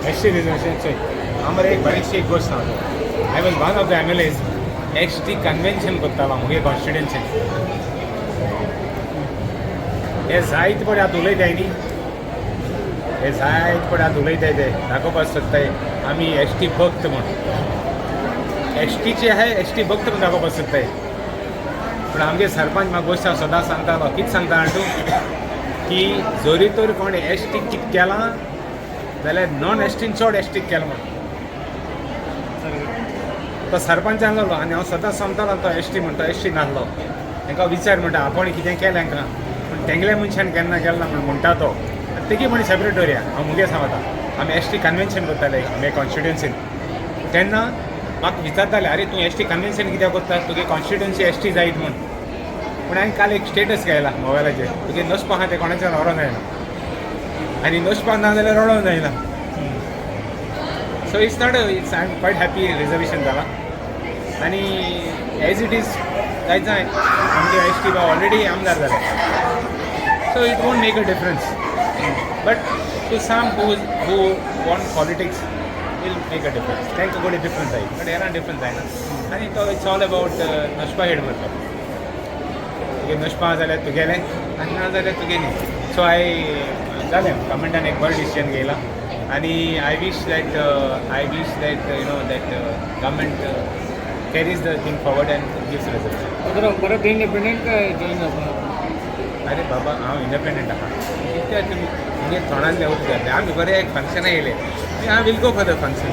ST reservation चोय आमरे एक बरीचशी एक गोष्ट सांगतो. I was one of the MLAs ST convention करतालो मुगे कॉन्स्टिट्युएन्सीन. हे जायत पडे आतां उलयताय न्ही, हे जायत पडे आतां उलयताय ते दाखोवपाक सोदताय आमी ST भक्त म्हूण. STचे आहाय ST भक्त म्हूण दाखोवपाक सोदताय. पूण आमगे सरपंच म्हाका गोश्ट हांव सदां सांगतालो कितें सांगता जाणा तूं की जोरी तर कोण ST कितें केलां जाल्यार नॉन STन चड ST केलां म्हणून. तो सरपंचान आसलो आनी हांव सदां सांगतालो तो ST म्हणटा ST नासलो. तांकां विचार म्हणटा आपण कितें केलें हांकां पूण तेंगल्या मनशान केन्ना केलें ना म्हूण म्हणटा तो. तेगे म्हण सेपरेट दवरया. हांव मुगे सांगता आमी ST कन्वेन्शन करताले आमगे कॉन्स्टिट्युएन्सीन. तेन्ना म्हाका विचारताले अरे तूं ST कन्वेन्शन कित्याक करता तुगे कॉन्स्टिट्युएन्सी ST जायत म्हूण. पूण हांवें काल एक स्टेटस घायला मोबायलाचेर तुगे नसपा आहा तें कोणाच्यान व्हरों जायना आनी नसपाक ना जाल्यार रडोवंक जायना. So it's not it's I am quite happy reservation जाला आनी एज इट इज जायत जाय आमगे ST बा ऑलरेडी आमदार जाले. So it won't make a difference but to some who want politics will make a difference. तांकां गोडी डिफरन्स जाय बट हेरां डिफरन्स जायना आनी तो इट्स ऑल अबावट नसपा हेड करता. तुगे नसपा जाल्यार तुगेलें आनी ना जाल्यार तुगे न्ही. सो हांय जालें गव्हर्मेंटान एक बरो डिसिजन घेयला आनी I wish that you know that government carries the thing forward end gives reservation. परत इंडिपेंडंट काय जॉईन जावपा? अरे बाबा हांव इंडिपेंडंट आहा कित्याक तुमी तुमगे तोंडांतले उतले आमी बरे एक फंक्शना येयले हांव will go for the function.